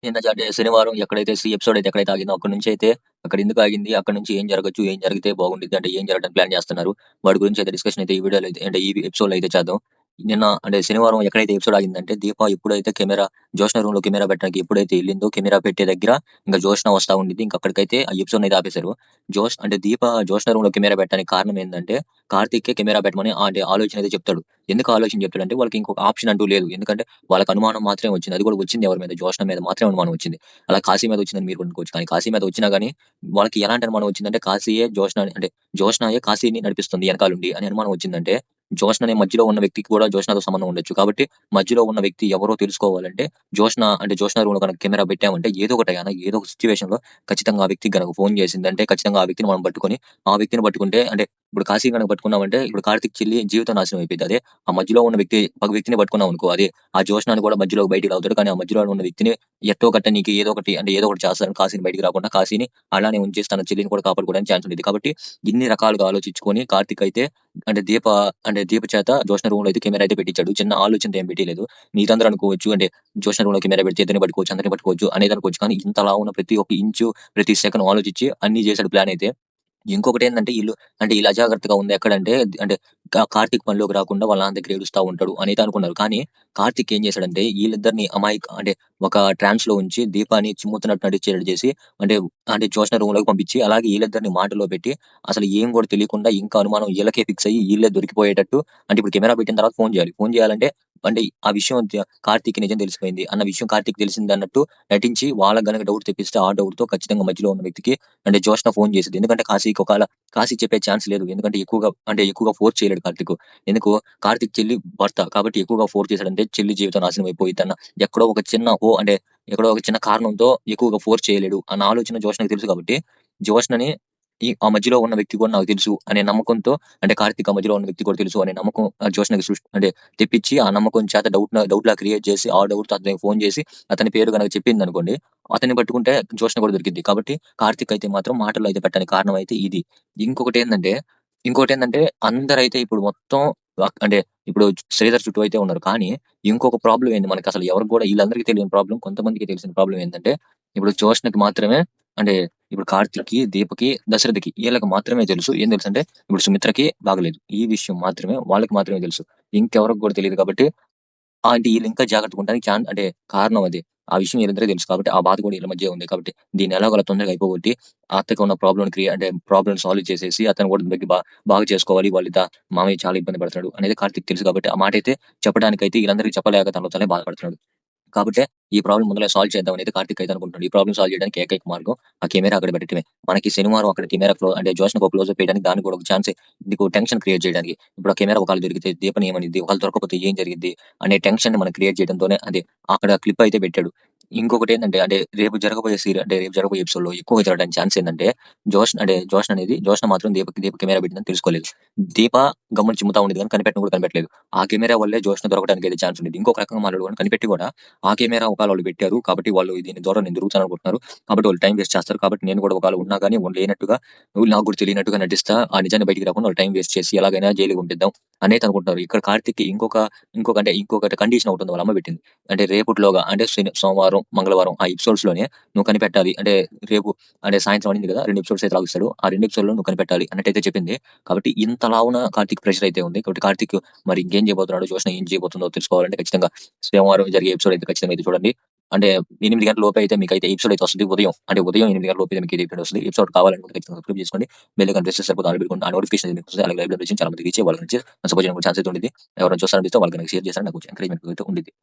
నిన్న శనివారం ఎక్కడైతే ఎపిసోడ్ అయితే ఎక్కడైతే ఆగిందో అక్కడి నుంచి అయితే అక్కడ ఎందుకు ఆగింది? అక్కడి నుంచి ఏం జరగొచ్చు? ఏం జరిగితే బాగుండిద్ది? అంటే ఏం జరగడానికి ప్లాన్ చేస్తున్నారు? వాటి గురించి అయితే డిస్కషన్ అయితే ఈ వీడియోలో అయితే అంటే ఈ ఎపిసోడ్‌లో అయితే చేద్దాం. నిన్న శనివారం ఎక్కడైతే ఎపిసోడ్ ఆగిందంటే దీప ఎప్పుడైతే జోష్న రూమ్‌లో కెమెరా పెట్టడానికి ఎప్పుడైతే ఎళ్ళిందో కెమెరా పెట్టే దగ్గర ఇంక జోష్న వస్తా ఉండిద్ది. ఇంక అక్కడికైతే ఆ ఎపిసోడ్‌ని అయితే ఆపేశారు. దీప జోష్న రూమ్‌లో కెమెరా పెట్టడానికి కారణం ఏందంటే కార్తీక్‌కే కెమెరా పెట్టమని ఆలోచన అయితే చెప్తాడు. ఎందుకు ఆలోచన చెప్తాడంటే వాళ్ళకి ఇంకొక ఆప్షన్ అంటూ లేదు. ఎందుకంటే వాళ్ళకి అనుమానం మాత్రమే వచ్చింది. అది కూడా వచ్చింది ఎవరి మీద? జోష్న మీద మాత్రమే అనుమానం వచ్చింది. అలా కాశీ మీద వచ్చిందని మీరు అనుకోవచ్చు. కానీ కాశీ మీద వచ్చినా గాని వాళ్ళకి ఎలాంటి అనుమానం వచ్చిందంటే కాశీయే జోష్నని అంటే జోష్నయే కాశీని నడిపిస్తుంది ఎనకాలుండి అని అనుమానం వచ్చిందంటే జోష్న అనే మధ్యలో ఉన్న వ్యక్తికి కూడా జోష్నతో సంబంధం ఉండొచ్చు. కాబట్టి మధ్యలో ఉన్న వ్యక్తి ఎవరో తెలుసుకోవాలంటే జోష్న రూమ్‌లో గనక కెమెరా పెట్టామంటే ఏదో ఒక సిట్యుయేషన్‌లో ఖచ్చితంగా ఆ వ్యక్తికి గనక ఫోన్ చేసిందంటే ఖచ్చితంగా ఆ వ్యక్తిని మనం పట్టుకొని ఆ వ్యక్తిని పట్టుకుంటే అంటే ఇప్పుడు కాశీ గనక పట్టుకున్నామంటే ఇప్పుడు కార్తీక్ చెల్లి జీవితం నాశనం అయిపోయిద్ది. అదే ఆ మధ్యలో ఉన్న వ్యక్తిని పట్టుకున్నామనుకో అదే ఆ జోష్నని కూడా మధ్యలోకి బయటికి లాగుతాడు. కానీ ఆ మధ్యలో ఉన్న వ్యక్తిని ఎట్టో గట్ట నీకు ఏదో ఒకటి చేస్తాను కాశీని బయటికి రాకుండా కాశీని అలానే ఉంచేసి తన చెల్లిని కూడా కాపాడుకోవడానికి ఛాన్స్ ఉండేది. కాబట్టి ఇన్ని రకాలుగా ఆలోచించుకొని కార్తీక్ అయితే అంటే దీప దీప చేత జోష్న రూమ్‌లో అయితే కెమెరా అయితే పెట్టించాడు. చిన్న ఆలోచనతో ఏం పెట్టియలేదు. మీరందరూ అనుకోవచ్చు అంటే జోష్న రూమ్‌లో కెమెరా పెడితే ఇద్దరిని పట్టుకోవచ్చు, అందరిని పట్టుకోవచ్చు అనేది అనుకోవచ్చు. కానీ ఇంతలా ఉన్న ప్రతి ఒక్క ఇంచు, ప్రతి సెకను ఆలోచించి అన్ని చేసాడు ప్లాన్ అయితే. ఇంకొకటేందంటే ఈళ్ళు అజాగ్రత్తగా ఉంది ఎక్కడంటే అంటే కార్తీక్ పనిలోకి రాకుండా వాళ్ళ నాన్న దగ్గర ఏడుస్తా ఉంటాడు అనైతే అనుకున్నారు. కానీ కార్తీక్ ఏం చేశాడంటే ఈళ్ళిద్దరిని అంటే ఒక ట్రాన్స్‌లో ఉంచి దీపాని చిమ్ముతున్నట్టు నటించేటట్టు చేసి అంటే జోష్న రూమ్‌లోకి పంపించి అలాగే ఈళ్ళిద్దరిని మాటలో పెట్టి అసలు ఏం కూడా తెలియకుండా ఇంకా అనుమానం ఈళ్ళకే ఫిక్స్ అయ్యి ఈళ్ళే దొరికిపోయేటట్టు అంటే ఇప్పుడు కెమెరా పెట్టిన తర్వాత ఫోన్ చేయాలి. ఫోన్ చేయాలంటే ఆ విషయం కార్తీక్‌కి నిజం తెలిసిపోయింది అన్న విషయం కార్తీక్‌కి తెలిసిందన్నట్టు నటించి వాళ్ళకి గనక డౌట్ తెప్పిస్తే ఆ డౌట్‌తో ఖచ్చితంగా మధ్యలో ఉన్న వ్యక్తికి జోష్న ఫోన్ చేసిద్ది. ఎందుకంటే కాశీ చెప్పే ఛాన్స్ లేదు. ఎందుకంటే ఎక్కువగా ఫోర్స్ చేయలేడు కార్తీక్. ఎందుకు కార్తీక్ చెల్లి భర్త. కాబట్టి ఎక్కువగా ఫోర్స్ చేశాడంటే చెల్లి జీవితం నాశనం అయిపోయిద్దన్న ఎక్కడో ఒక చిన్న అంటే ఎక్కడో ఒక చిన్న కారణంతో ఎక్కువగా ఫోర్స్ చేయలేడు అన్న ఆలోచన జోష్నకి తెలుసు కాబట్టి జోష్నని ఆ మధ్యలో ఉన్న వ్యక్తి కూడా నాకు తెలుసు అనే నమ్మకంతో కార్తీక్ ఆ మధ్యలో ఉన్న వ్యక్తి కూడా తెలుసు అనే నమ్మకం జోష్నకి తెప్పించి ఆ నమ్మకం చేత డౌట్‌లా క్రియేట్ చేసి ఆ డౌట్‌తో అతనికి ఫోన్ చేసి అతని పేరు గనక చెప్పిందనుకోండి అతన్ని పట్టుకుంటే జోష్న కూడా దొరికిద్ది. కాబట్టి కార్తీక్ అయితే మాత్రం మాటల్లో అయితే పెట్టడానికి కారణం అయితే ఇది. ఇంకొకటేందంటే ఇంకోటేందంటే అందరైతే ఇప్పుడు మొత్తం అంటే ఇప్పుడు శ్రీధర్ చుట్టూ అయితే ఉన్నారు. కానీ ఇంకొక ప్రాబ్లమ్ ఏంది మనకసలు ఎవరికి గూడా ఈళ్ళందరికీ తెలియని ప్రాబ్లమ్ కొంతమందికి తెలిసిన ప్రాబ్లమ్ ఏందంటే ఇప్పుడు జోష్నకి మాత్రమే అంటే ఇప్పుడు కార్తీక్‌కి, దీపకి, దశరథకి ఈళ్ళకి మాత్రమే తెలుసు. ఏం తెలుసంటే ఇప్పుడు సుమిత్రకి బాగలేదు. ఈ విషయం మాత్రమే వాళ్ళకి మాత్రమే తెలుసు. ఇంకెవరికి గూడా తెలీదు కాబట్టి ఈళ్ళింకా జాగ్రత్తగుండడానికి కారణం అదే. ఆ విషయం వీళ్ళిద్దరికీ తెలుసు కాబట్టి, ఆ బాధ కూడా ఈళ్ళ మధ్య ఉంది కాబట్టి, దీన్ని ఎలాగోలా తొందరగా అయిపోగొట్టి, ఆ అత్తకి ఉన్న ప్రాబ్లమ్ సాల్వ్ చేసేసి, అతను కూడా బాగా చేసుకోవాలి. మామయ్య చాలా ఇబ్బంది పడుతున్నాడు అనేది కార్తీక్‌కి తెలుసు కాబట్టి, ఆ మాటైతే చెప్పడానికైతే ఈళ్ళందరికీ చెప్పలేక తనలో తనే బాధపడుతున్నాడు. కాబట్టే ఈ ప్రాబ్లమ్ ముందులే సాల్వ్ చేద్దాం అనేది కార్తీక్ అయితే అనుకుంటున్నాడు. ఈ ప్రాబ్లమ్ సాల్వ్ చేయడానికి ఏకైక మార్గం ఆ కెమెరా అక్కడ పెట్టడమే. మనకి శనివారం అక్కడ కెమెరా జోష్‌నకి ఒక క్లోజప్ వేయడానికి దానికి కూడా ఒక ఛాన్సే. నీకు టెన్షన్ క్రియేట్ చేయడానికి. ఇప్పుడు ఆ కెమెరా ఒకవేళ దొరికితే దీపని ఏమనిద్ది? ఒకవేళ దొరకకపోతే ఏం జరిగిద్ది? అనే టెన్షన్‌ని మనం క్రియేట్ చేయడంతోనే అక్కడ క్లిప్ అయితే పెట్టాడు. ఇంకొకటేందంటే రేపు జరగబోయే ఎపిసోడ్‌లో ఎక్కువగా జరగడానికి ఛాన్స్ ఏందంటే జోష్న మాత్రం దీప కెమెరా పెట్టిందని తెలుసుకోలేదు. దీప గమ్మున చిమ్ముతా ఉండేది గానీ కనిపెట్టలేదు. ఆ కెమెరా వల్లే జోష్న దొరకడానికి అయితే ఛాన్స్ ఉండేది. ఇంకొక రకంగా మాట్లాడుకొని కనిపెట్టి కూడా ఆ కెమెరా ఒకవేళ వాళ్ళు పెట్టారు. కాబట్టి వాళ్ళు దీని ద్వారా నేను దొరుకుతాననుకుంటున్నారు. కాబట్టి వాళ్ళు టైం వేస్ట్ చేస్తారు. కాబట్టి నేను కూడా ఒకవేళ ఉన్నా గాని లేనట్టుగా నాకు కూడా తెలియనట్టుగా నటిస్తా. ఆ నిజాన్ని బయటికి రాకుండా వాళ్ళు టైం వేస్ట్ చేసి ఎలాగైనా జైలుకి పంపిద్దాం అనేది అనుకుంటున్నారు. ఇక్కడ కార్తీక్‌కి ఇంకొకటి కండిషన్ ఒకటుంది వాళ్ళ అమ్మ పెట్టింది. రేపటిలోగా సోమవారం, మంగళవారం ఆ ఎపిసోడ్స్‌లోనే నువ్వు కనిపెట్టాలి. రేపు సాయంత్రం అనింది కదా! 2 ఎపిసోడ్స్ అయితే లాగిస్తాడు. ఆ 2 ఎపిసోడ్‌లో నువ్వు కనిపెట్టాలి అన్నట్టయితే చెప్పింది. కాబట్టి ఇంతలావున కార్తీక్ ప్రెషర్ అయితే ఉంది. కాబట్టి కార్తీక్ మరి ఇంకేం చేయబోతున్నాడో, జోష్న ఏం చేయబోతుందో తెలుసుకోవాలంటే ఖచ్చితంగా సోమవారం జరిగే ఎపిసోడ్ అయితే ఖచ్చితంగా అయితే చూడండి. 8 గంటల లోపే అయితే మీకైతే ఎపిసోడ్ అయితే వస్తది ఉదయం 8 గంటల లోపే మీకు ఎపిసోడ్ వస్తది. ఎపిసోడ్ కావాలనుకుంటే ఖచ్చితంగా సబ్స్క్రైబ్ చేసుకోండి. బెల్ ఐకాన్ ప్రెస్ చేస్తే సరిపోతుంది. ఆల్ పెట్టుకోండి. ఆ నోటిఫికేషన్ అనేది మీకు వస్తది. అలాగే లైవ్‌లో చాలా మందికి రీచ్ అయ్యి వాళ్ళకి సపోర్ట్ చేయడానికి ఛాన్స్ అయితే ఉండిద్ది. ఎవరైనా చూస్తారనిపిస్తే వాళ్ళకి షేర్ చేస్తారని నాకు ఎంకరేజ్‌మెంట్ అయితే ఉండిద్ది.